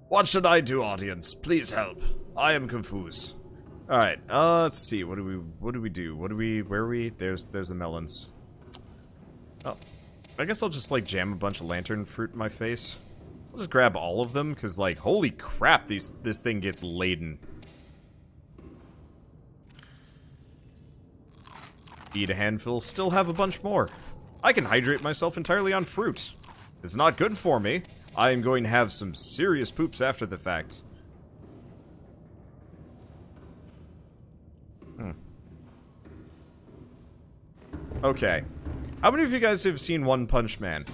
What should I do, audience? Please help. I am confused. Alright, let's see. What do we do? Where are we? There's the melons. Oh. I guess I'll just, like, jam a bunch of lantern fruit in my face. I'll just grab all of them, because, like, holy crap, this thing gets laden. Eat a handful, still have a bunch more. I can hydrate myself entirely on fruit. It's not good for me. I am going to have some serious poops after the fact. Okay. How many of you guys have seen One Punch Man?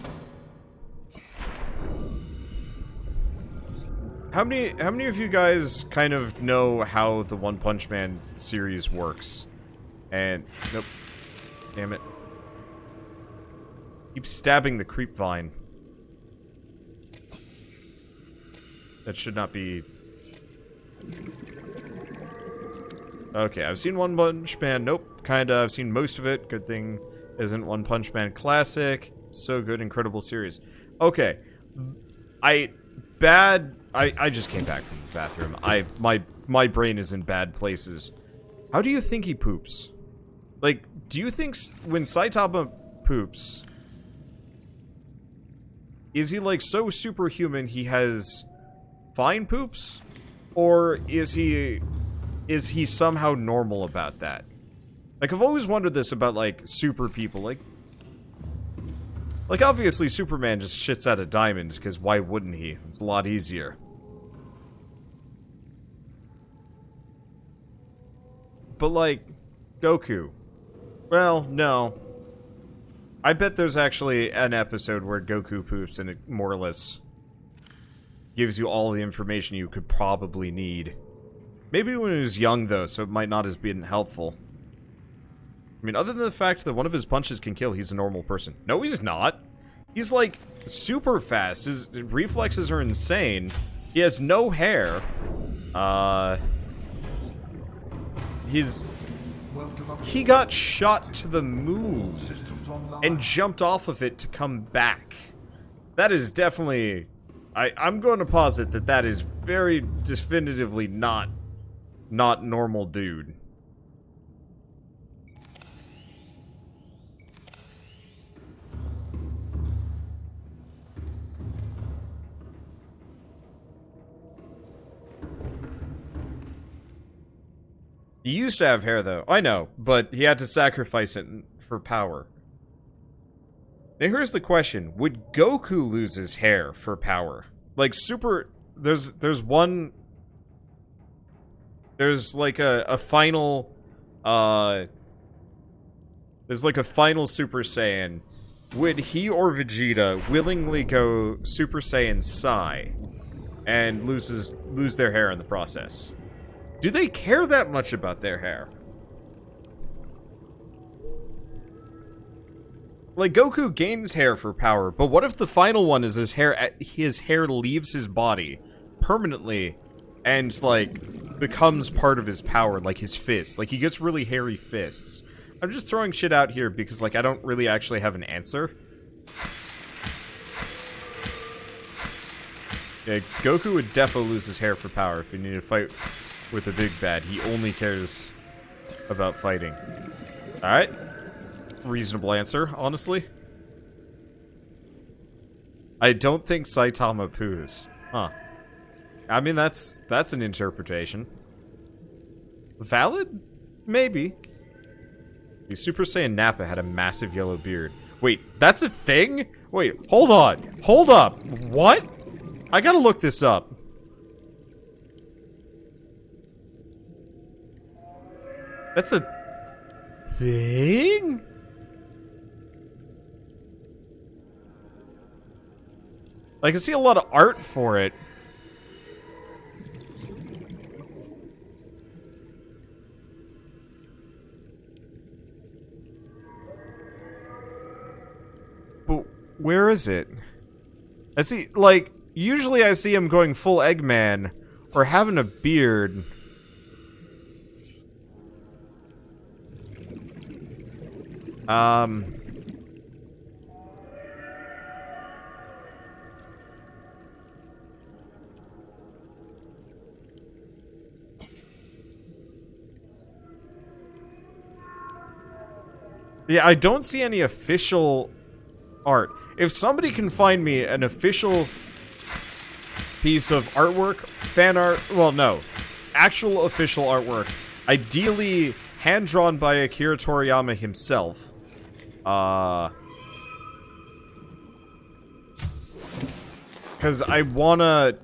How many of you guys kind of know how the One Punch Man series works? And nope. Damn it. Keep stabbing the creep vine. That should not be... Okay, I've seen One Punch Man. Nope, kinda. I've seen most of it. Good thing isn't One Punch Man classic. So good, incredible series. Okay. I just came back from the bathroom. My brain is in bad places. How do you think he poops? Like, do you think when Saitama poops, is he like so superhuman he has fine poops? Or is he somehow normal about that? Like, I've always wondered this about, like, super people. Like, obviously Superman just shits out a diamond, because why wouldn't he? It's a lot easier. But, like, Goku. Well, no. I bet there's actually an episode where Goku poops and it more or less gives you all the information you could probably need. Maybe when he was young, though, so it might not have been helpful. I mean, other than the fact that one of his punches can kill, he's a normal person. No, he's not. He's, like, super fast. His reflexes are insane. He has no hair. He got shot to the moon and jumped off of it to come back. That is definitely... I'm going to posit that that is very definitively not normal dude. He used to have hair, though. I know, but he had to sacrifice it for power. Now, here's the question. Would Goku lose his hair for power? Like, super... There's one... There's, like, a final... There's, like, a final Super Saiyan. Would he or Vegeta willingly go Super Saiyan Sai and lose their hair in the process? Do they care that much about their hair? Like, Goku gains hair for power, but what if the final one is his hair leaves his body permanently and, like, becomes part of his power, like his fists. Like, he gets really hairy fists. I'm just throwing shit out here because, like, I don't really actually have an answer. Yeah, Goku would defo lose his hair for power if he needed to fight with a big bad. He only cares about fighting. Alright. Reasonable answer, honestly. I don't think Saitama poos. Huh. I mean, that's an interpretation. Valid? Maybe. The Super Saiyan Nappa had a massive yellow beard. Wait, that's a thing? Wait, hold on. Hold up. What? I gotta look this up. That's a thing? I can see a lot of art for it. But where is it? I see, like, usually I see him going full Eggman or having a beard. Yeah, I don't see any official art. If somebody can find me an official piece of artwork, fan art, well, no, actual official artwork, ideally hand-drawn by Akira Toriyama himself, because I wanna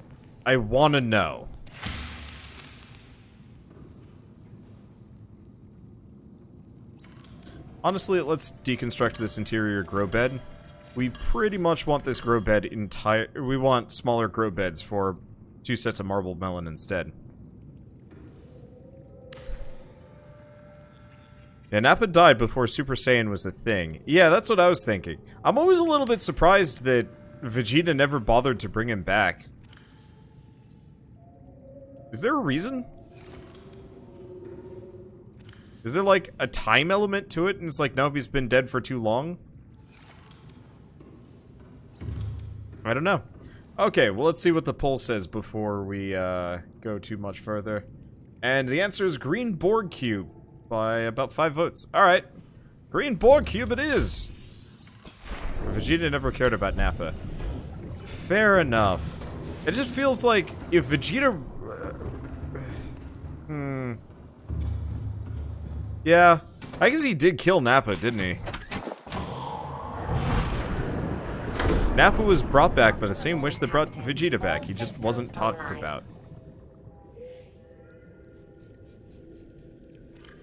know. Honestly, let's deconstruct this interior grow bed. We pretty much want this grow bed we want smaller grow beds for 2 sets of marble melon instead. Yeah, Nappa died before Super Saiyan was a thing. Yeah, that's what I was thinking. I'm always a little bit surprised that Vegeta never bothered to bring him back. Is there a reason? Is there, like, a time element to it? And it's like, nope, he's been dead for too long? I don't know. Okay, well, let's see what the poll says before we go too much further. And the answer is green Borg cube by about 5 votes. Alright. Green Borg cube it is! Vegeta never cared about Nappa. Fair enough. It just feels like if Vegeta... Yeah, I guess he did kill Nappa, didn't he? Nappa was brought back by the same wish that brought Vegeta back. He just wasn't talked about.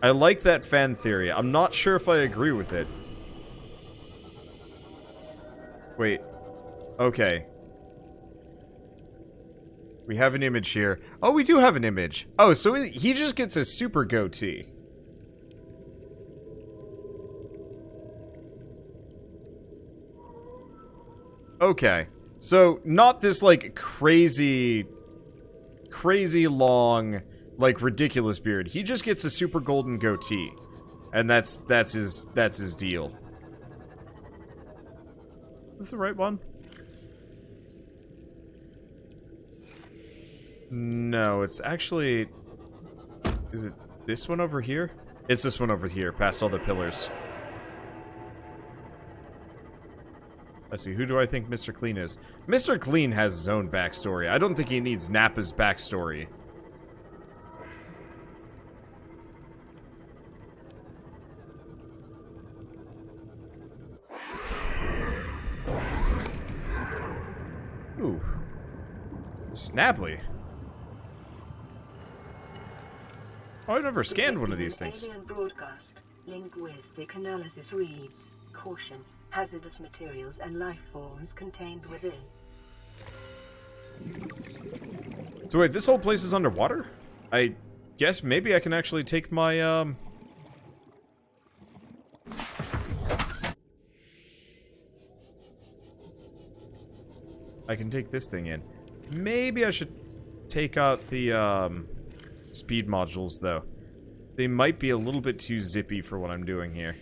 I like that fan theory. I'm not sure if I agree with it. Wait. Okay. We have an image here. Oh, we do have an image. Oh, so he just gets a super goatee. Okay. So, not this, like, crazy long, like, ridiculous beard. He just gets a super golden goatee. And that's his deal. Is this the right one? No, it's actually... Is it this one over here? It's this one over here, past all the pillars. Let's see, who do I think Mr. Clean is? Mr. Clean has his own backstory. I don't think he needs Nappa's backstory. Ooh. Snapply. Oh, I've never scanned one of these things. Alien broadcast. Linguistic analysis reads, caution, hazardous materials and life forms contained within. So wait, this whole place is underwater? I guess maybe I can actually take my, I can take this thing in. Maybe I should take out the, speed modules, though. They might be a little bit too zippy for what I'm doing here.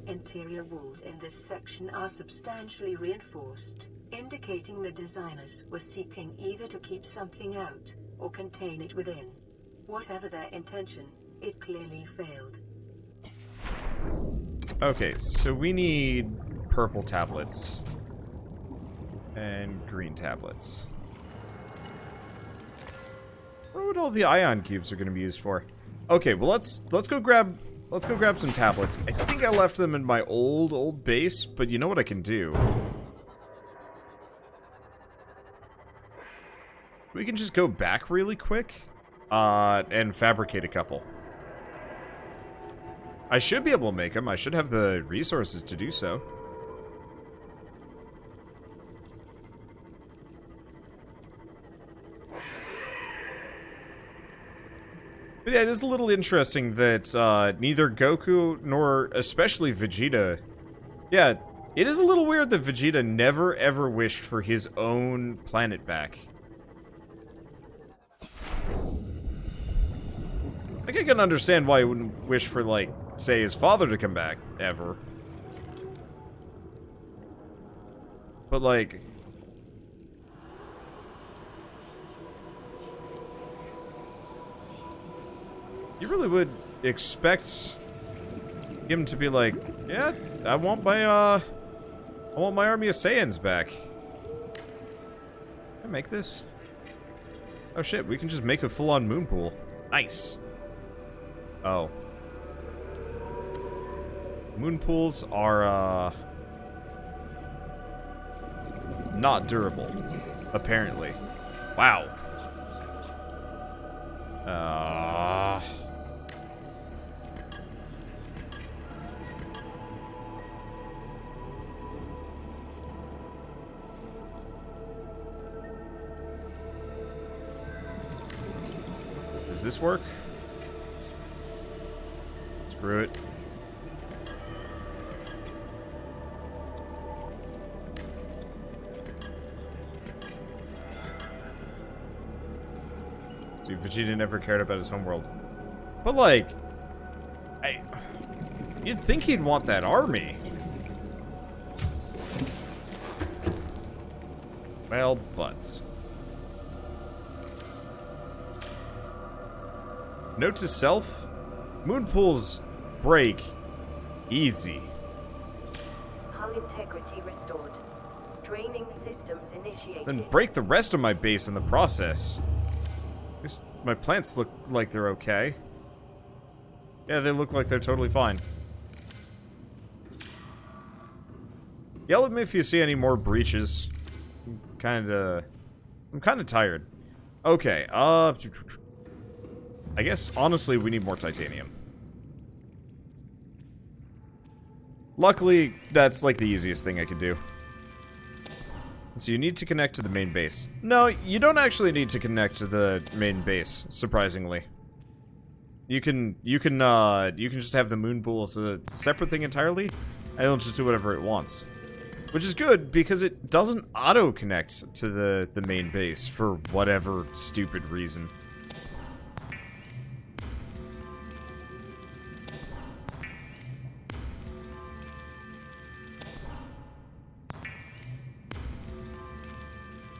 Interior walls in this section are substantially reinforced, indicating the designers were seeking either to keep something out or contain it within. Whatever their intention, it clearly failed. Okay, so we need purple tablets. And green tablets. What all the ion cubes are going to be used for? Okay, well let's go grab some tablets. I think I left them in my old base, but you know what I can do? We can just go back really quick and fabricate a couple. I should be able to make them. I should have the resources to do so. But yeah, it is a little interesting that neither Goku nor especially Vegeta... Yeah, it is a little weird that Vegeta never ever wished for his own planet back. Like, I can understand why he wouldn't wish for, like, say, his father to come back, ever. But, like... You really would expect him to be like, yeah, I want my army of Saiyans back. Can I make this? Oh shit, we can just make a full-on moon pool. Nice. Oh. Moon pools are, not durable, apparently. Wow. Does this work? Screw it. See, Vegeta never cared about his homeworld. But, like, you'd think he'd want that army. Well, butts. Note to self, moon pools break easy. Hull integrity restored. Draining systems initiated. Then break the rest of my base in the process. At least my plants look like they're okay. Yeah, they look like they're totally fine. Yell at me if you see any more breaches. I'm kinda tired. Okay, I guess, honestly, we need more titanium. Luckily, that's, like, the easiest thing I could do. So you need to connect to the main base. No, you don't actually need to connect to the main base, surprisingly. You can just have the moon pool as a separate thing entirely, and it'll just do whatever it wants. Which is good, because it doesn't auto-connect to the main base for whatever stupid reason.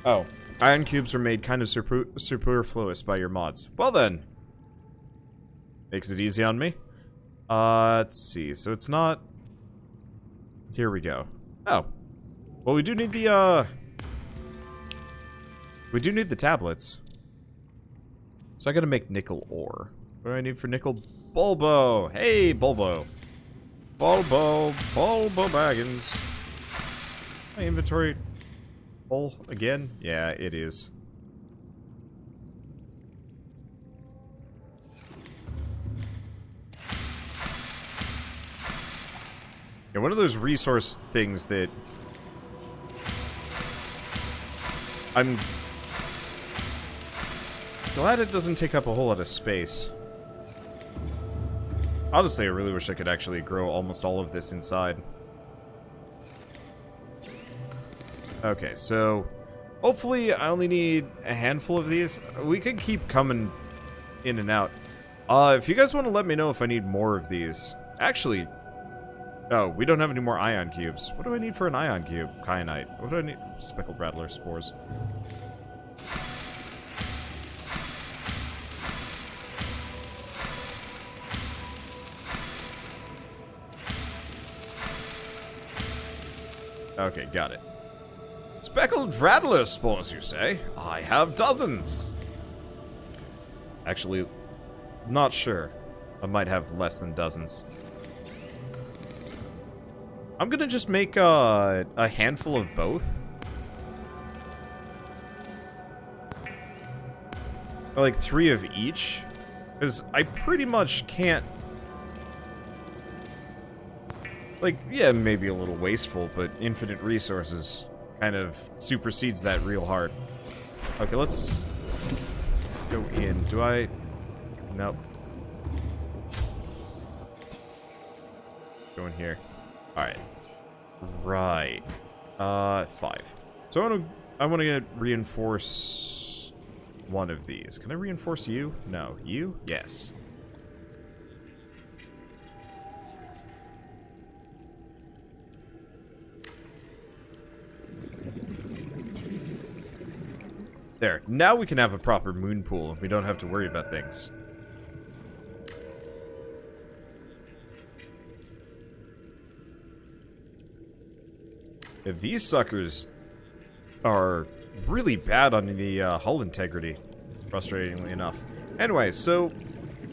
Oh, ion cubes are made kind of superfluous by your mods. Well then. Makes it easy on me. Let's see. So it's not... Here we go. Oh. Well, we do need the, we do need the tablets. So I gotta make nickel ore. What do I need for nickel? Bulbo! Hey, Bulbo! Bulbo Baggins. My inventory... full again? Yeah, it is. Yeah, one of those resource things that I'm glad it doesn't take up a whole lot of space. Honestly, I really wish I could actually grow almost all of this inside. Okay, so hopefully I only need a handful of these. We could keep coming in and out. If you guys want to let me know if I need more of these. Actually, oh, we don't have any more ion cubes. What do I need for an ion cube? Kyanite. What do I need? Speckled rattler spores. Okay, got it. Speckled rattler spores, you say? I have dozens. Actually, not sure. I might have less than dozens. I'm gonna just make a handful of both. Like 3 of each. Because I pretty much can't... Like, yeah, maybe a little wasteful, but infinite resources kind of supersedes that real hard. Okay, let's go in. Do I... Nope. Go in here. Alright. Right. 5. So I want to reinforce one of these. Can I reinforce you? No. You? Yes. There. Now we can have a proper moon pool. We don't have to worry about things. These suckers are really bad on the hull integrity, frustratingly enough. Anyway, so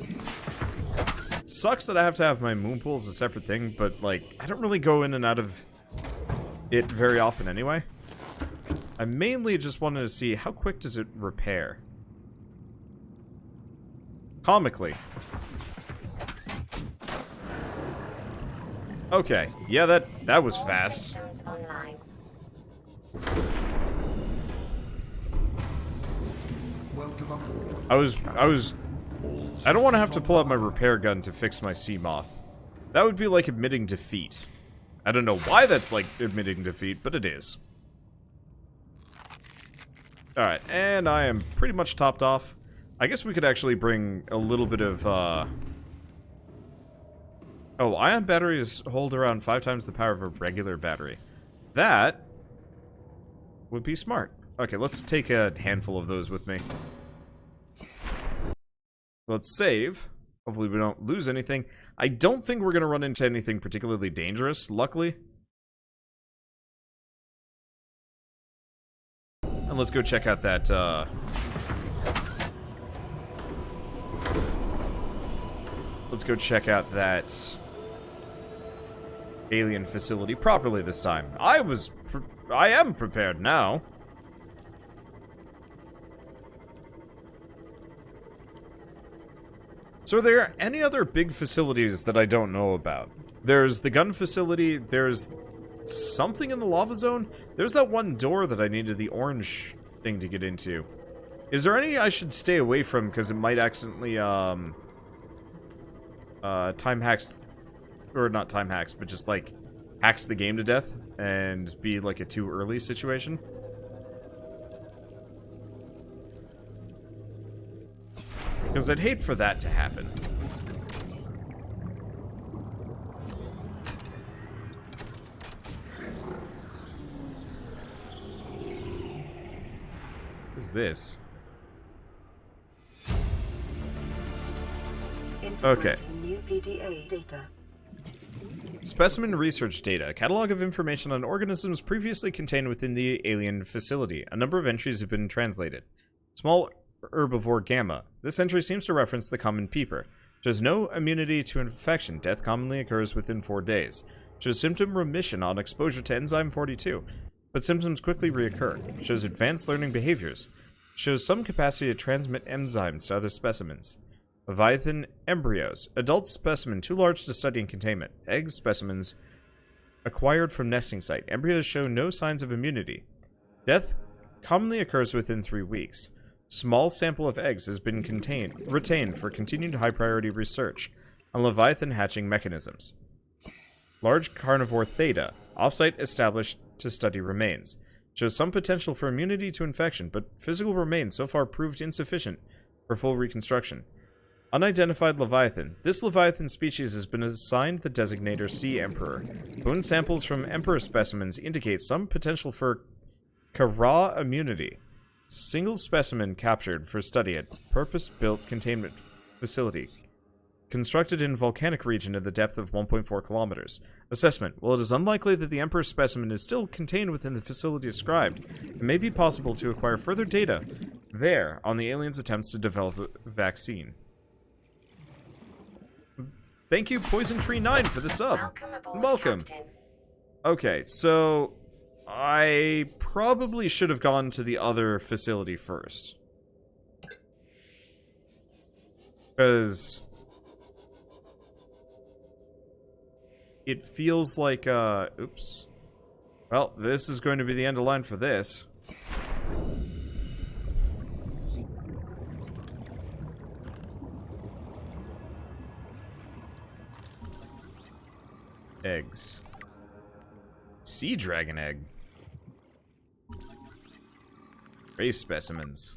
it sucks that I have to have my moon pool as a separate thing, but like I don't really go in and out of it very often anyway. I mainly just wanted to see how quick does it repair. Comically. Okay, yeah, that was fast. I don't want to have to pull out my repair gun to fix my sea moth. That would be like admitting defeat. I don't know why that's like admitting defeat, but it is. Alright, and I am pretty much topped off. I guess we could actually bring a little bit of, Oh, ion batteries hold around 5 times the power of a regular battery. That would be smart. Okay, let's take a handful of those with me. Let's save. Hopefully we don't lose anything. I don't think we're going to run into anything particularly dangerous, luckily. And let's go check out that, let's go check out that alien facility properly this time. I am prepared now. So are there any other big facilities that I don't know about? There's the gun facility, there's something in the lava zone. There's that one door that I needed the orange thing to get into. Is there any I should stay away from because it might accidentally, time hacks, or not time hacks, but just like hacks the game to death and be like a too early situation? Because I'd hate for that to happen. What is this? Okay. New PDA data. Specimen research data. A catalog of information on organisms previously contained within the alien facility. A number of entries have been translated. Small herbivore gamma. This entry seems to reference the common peeper. Shows no immunity to infection. Death commonly occurs within 4 days. Shows symptom remission on exposure to enzyme 42, but symptoms quickly reoccur. Shows advanced learning behaviors. Shows some capacity to transmit enzymes to other specimens. Leviathan embryos. Adult specimen too large to study in containment. Egg specimens acquired from nesting site. Embryos show no signs of immunity. Death commonly occurs within 3 weeks. Small sample of eggs has been retained for continued high-priority research on Leviathan hatching mechanisms. Large carnivore theta. Offsite established to study remains. Shows some potential for immunity to infection, but physical remains so far proved insufficient for full reconstruction. Unidentified Leviathan. This Leviathan species has been assigned the designator Sea Emperor. Bone samples from Emperor specimens indicate some potential for Kara immunity. Single specimen captured for study at purpose-built containment facility. Constructed in volcanic region at the depth of 1.4 kilometers. Assessment. While it is unlikely that the Emperor specimen is still contained within the facility described, it may be possible to acquire further data there on the aliens' attempts to develop a vaccine. Thank you, Poison Tree 9, for the sub. Welcome. Captain. Okay, so I probably should have gone to the other facility first. Because it feels like, oops. Well, this is going to be the end of line for this. Eggs. Sea dragon egg. Race specimens.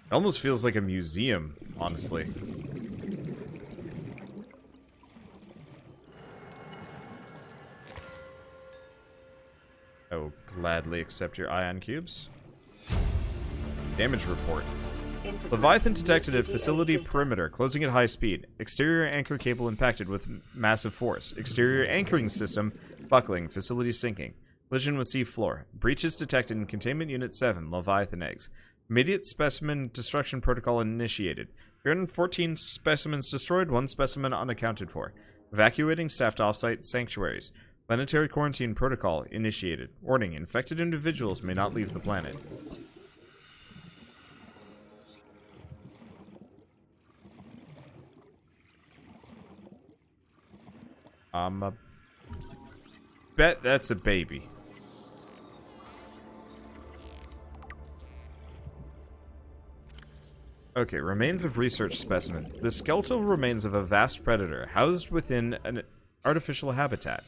It almost feels like a museum, honestly. I will gladly accept your ion cubes. Damage report. Leviathan detected at facility perimeter, closing at high speed. Exterior anchor cable impacted with massive force. Exterior anchoring system buckling. Facility sinking. Collision with sea floor. Breaches detected in Containment Unit 7. Leviathan eggs. Immediate specimen destruction protocol initiated. 314 specimens destroyed, 1 specimen unaccounted for. Evacuating staff to off-site sanctuaries. Planetary quarantine protocol initiated. Warning, infected individuals may not leave the planet. Bet that's a baby. Okay, remains of research specimen. The skeletal remains of a vast predator, housed within an artificial habitat.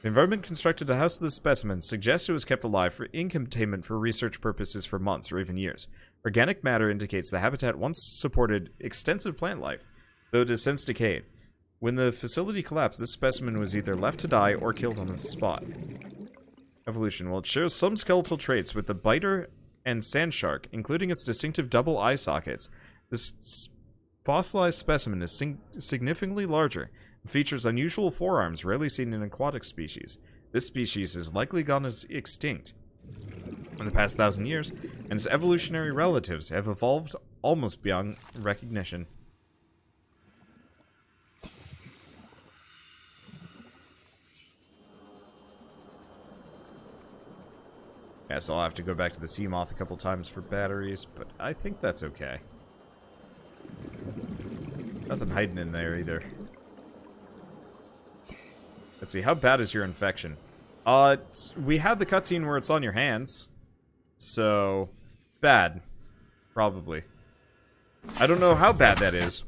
The environment constructed to house the specimen suggests it was kept alive in containment for research purposes for months or even years. Organic matter indicates the habitat once supported extensive plant life, though it has since decayed. When the facility collapsed, this specimen was either left to die or killed on the spot. Evolution. Well, it shares some skeletal traits with the biter and sand shark, including its distinctive double eye sockets. This fossilized specimen is significantly larger and features unusual forearms rarely seen in aquatic species. This species has likely gone extinct in the past 1,000 years, and its evolutionary relatives have evolved almost beyond recognition. Yes, I'll have to go back to the sea moth a couple times for batteries, but I think that's okay. Nothing hiding in there either. Let's see, how bad is your infection? We have the cutscene where it's on your hands. So, bad. Probably. I don't know how bad that is.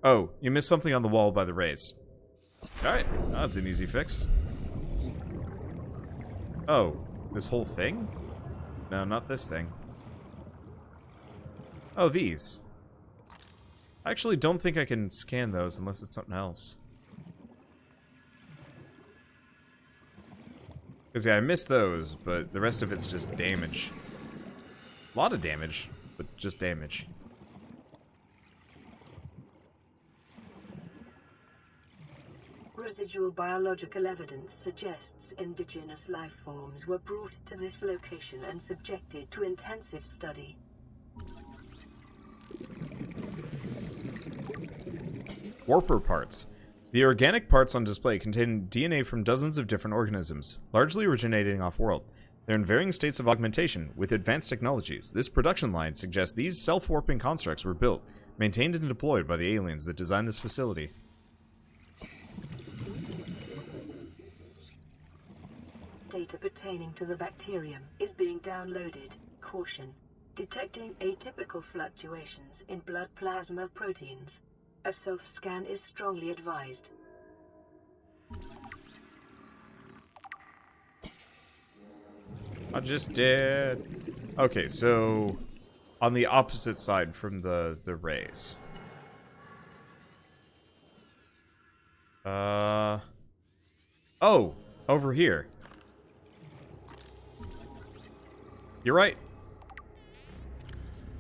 Oh, you missed something on the wall by the rays. Alright, that's an easy fix. Oh. This whole thing? No, not this thing. Oh, these. I actually don't think I can scan those unless it's something else. Because, yeah, I missed those, but the rest of it's just damage. A lot of damage, but just damage. Residual biological evidence suggests indigenous life forms were brought to this location and subjected to intensive study. Warper parts. The organic parts on display contain DNA from dozens of different organisms, largely originating off-world. They're in varying states of augmentation, with advanced technologies. This production line suggests these self-warping constructs were built, maintained, and deployed by the aliens that designed this facility. Data pertaining to the bacterium is being downloaded. Caution. Detecting atypical fluctuations in blood plasma proteins. A self-scan is strongly advised. I just did. Okay, so on the opposite side from the rays. Oh, over here. You're right.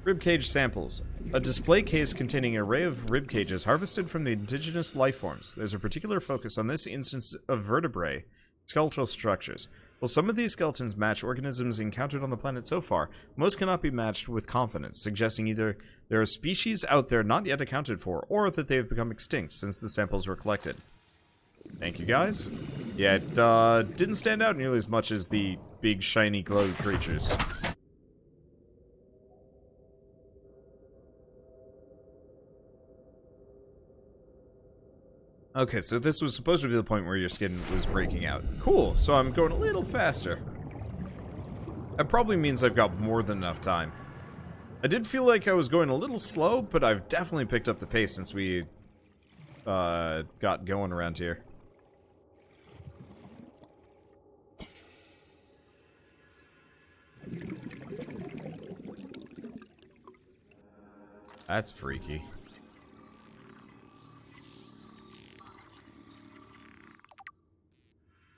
Ribcage samples. A display case containing an array of rib cages harvested from the indigenous life forms. There's a particular focus on this instance of vertebrae skeletal structures. While some of these skeletons match organisms encountered on the planet so far, most cannot be matched with confidence, suggesting either there are species out there not yet accounted for, or that they have become extinct since the samples were collected. Thank you, guys. Yeah, it didn't stand out nearly as much as the big, shiny, glow creatures. Okay, so this was supposed to be the point where your skin was breaking out. Cool, so I'm going a little faster. That probably means I've got more than enough time. I did feel like I was going a little slow, but I've definitely picked up the pace since we got going around here. That's freaky.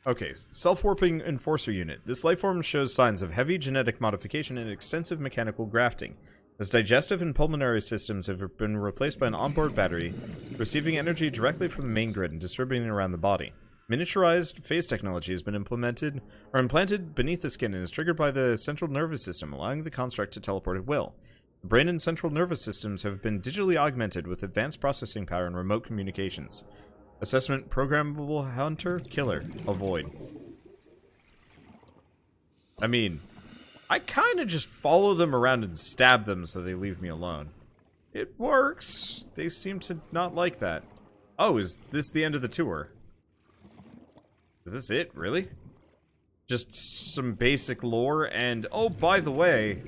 Okay, self-warping enforcer unit. This lifeform shows signs of heavy genetic modification and extensive mechanical grafting. Its digestive and pulmonary systems have been replaced by an onboard battery, receiving energy directly from the main grid and distributing it around the body. Miniaturized phase technology has been implemented beneath the skin and is triggered by the central nervous system, allowing the construct to teleport at will. The brain and central nervous systems have been digitally augmented with advanced processing power and remote communications. Assessment: programmable hunter, killer, avoid. I mean, I kind of just follow them around and stab them so they leave me alone. It works. They seem to not like that. Oh, is this the end of the tour? Is this it, really? Just some basic lore and, oh, by the way,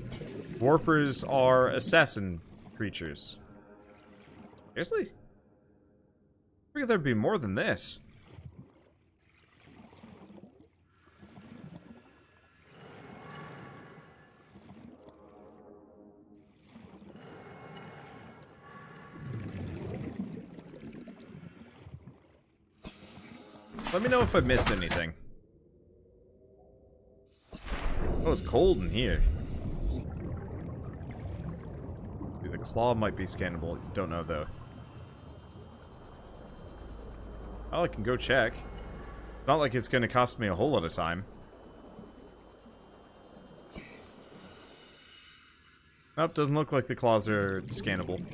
warpers are assassin creatures. Seriously? I figured there'd be more than this. Let me know if I missed anything. Oh, it's cold in here. See, the claw might be scannable. Don't know, though. Oh, I can go check. Not like it's going to cost me a whole lot of time. Nope, doesn't look like the claws are scannable.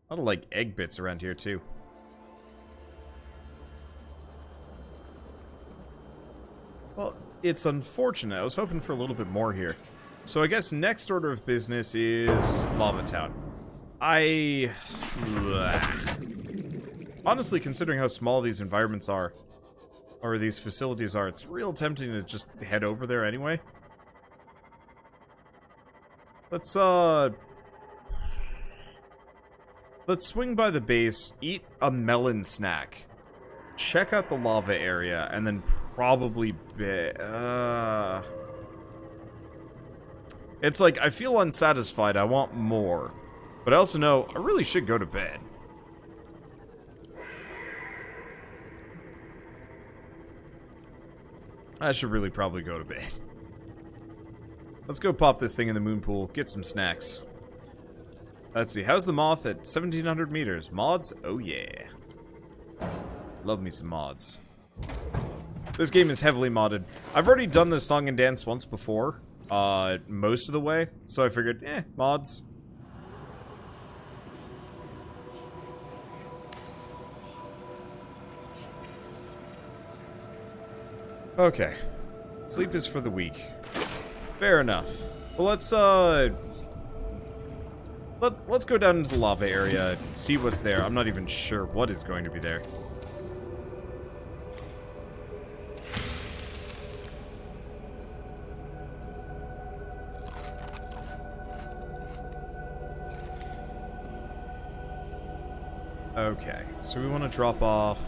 A lot of, like, egg bits around here, too. Well, it's unfortunate. I was hoping for a little bit more here. So I guess next order of business is Lava Town. Honestly, considering how small these environments are, or these facilities are, it's real tempting to just head over there anyway. Let's swing by the base, eat a melon snack, check out the lava area, and then probably it's like, I feel unsatisfied, I want more. But I also know, I really should go to bed. I should really probably go to bed. Let's go pop this thing in the moon pool, get some snacks. Let's see, how's the moth at 1700 meters? Mods? Oh yeah. Love me some mods. This game is heavily modded. I've already done this song and dance once before, most of the way, so I figured, mods. Okay. Sleep is for the weak. Fair enough. Well, let's go down into the lava area, see what's there. I'm not even sure what is going to be there. Okay, so we want to drop off.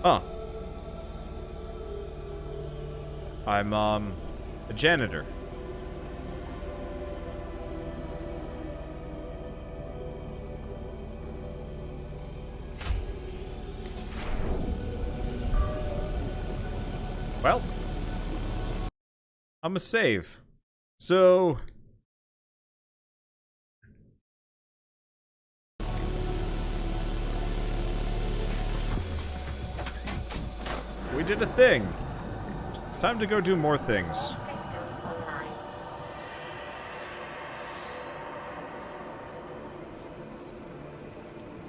Huh. I'm, a janitor. Well, I'm a save. So... we did a thing. Time to go do more things. Systems online.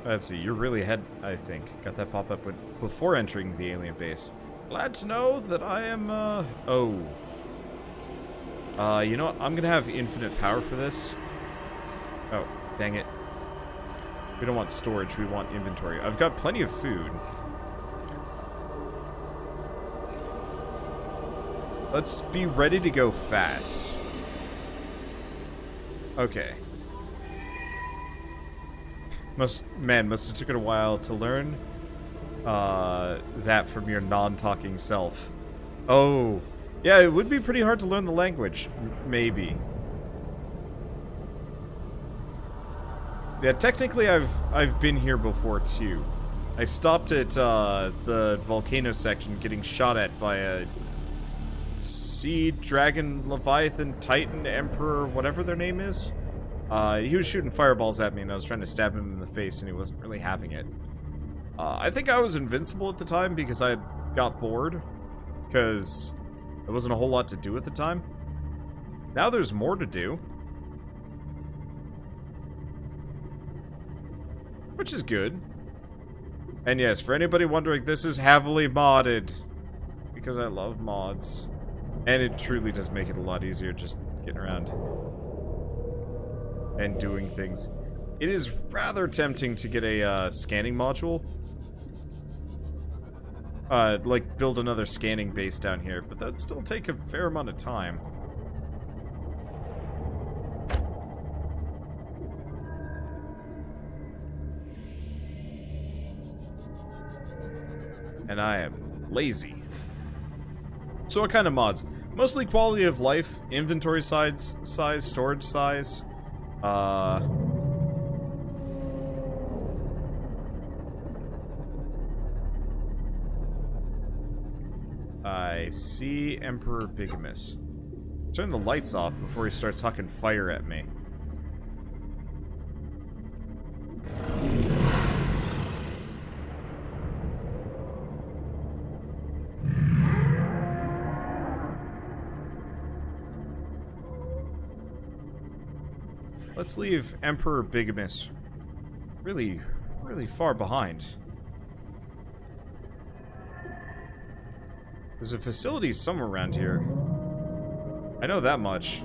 Let's see, you're really ahead, I think. Got that pop up before entering the alien base. Glad to know that I am, you know what? I'm gonna have infinite power for this. Oh, dang it. We don't want storage, we want inventory. I've got plenty of food. Let's be ready to go fast. Okay. Must have took it a while to learn that from your non-talking self. Oh, yeah, it would be pretty hard to learn the language, maybe. Yeah, technically I've been here before too. I stopped at the volcano section getting shot at by a sea dragon, leviathan, titan, emperor, whatever their name is. He was shooting fireballs at me and I was trying to stab him in the face and he wasn't really having it. I think I was invincible at the time because I got bored. Because there wasn't a whole lot to do at the time. Now there's more to do. Which is good. And yes, for anybody wondering, this is heavily modded. Because I love mods. And it truly does make it a lot easier just getting around. And doing things. It is rather tempting to get a scanning module. Like build another scanning base down here, but that'd still take a fair amount of time. And I am lazy. So what kind of mods? Mostly quality of life, inventory size, storage size. I see Emperor Bigamous. Turn the lights off before he starts hucking fire at me. Let's leave Emperor Bigamous really, really far behind. There's a facility somewhere around here. I know that much.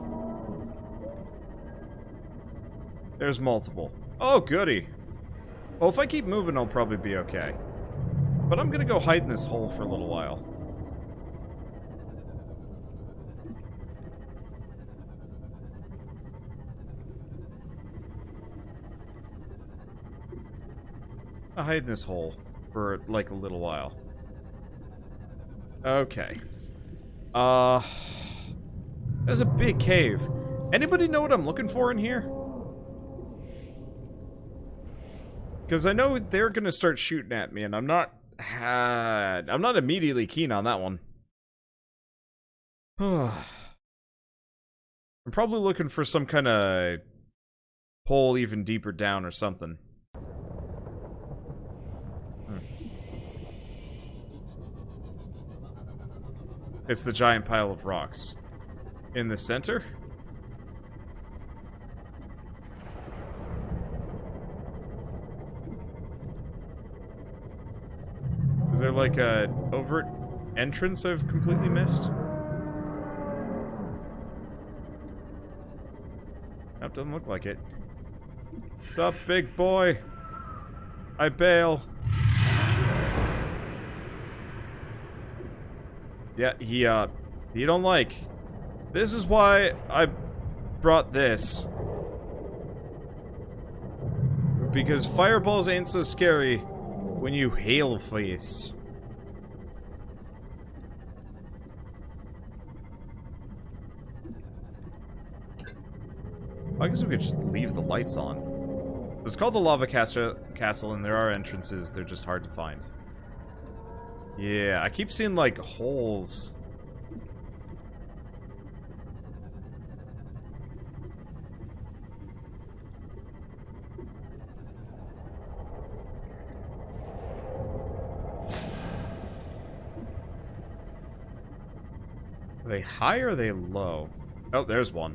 There's multiple. Oh, goody. Well, if I keep moving, I'll probably be okay. But I'm gonna go hide in this hole for a little while. I'll hide in this hole for, like, a little while. Okay. There's a big cave. Anybody know what I'm looking for in here? Because I know they're gonna start shooting at me, and I'm not immediately keen on that one. I'm probably looking for some kind of hole even deeper down or something. It's the giant pile of rocks. In the center? Is there like a overt entrance I've completely missed? Nope, doesn't look like it. What's up, big boy? I bail. Yeah, he don't like. This is why I brought this. Because fireballs ain't so scary when you hail face. I guess we could just leave the lights on. It's called the Lava Castle, and there are entrances. They're just hard to find. Yeah, I keep seeing, like, holes. Are they high or are they low? Oh, there's one.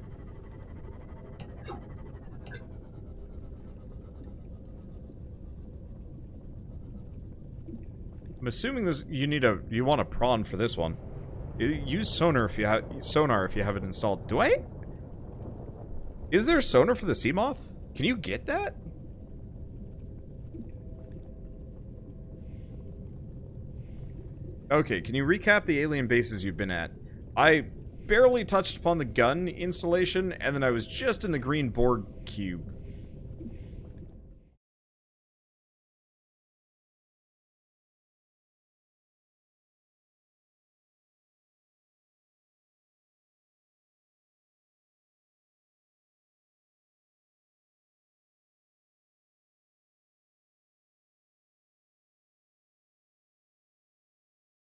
I'm assuming this you want a prawn for this one. Use sonar if you have it installed. Do I? Is there sonar for the sea moth? Can you get that? Okay, can you recap the alien bases you've been at? I barely touched upon the gun installation, and then I was just in the green Borg cube.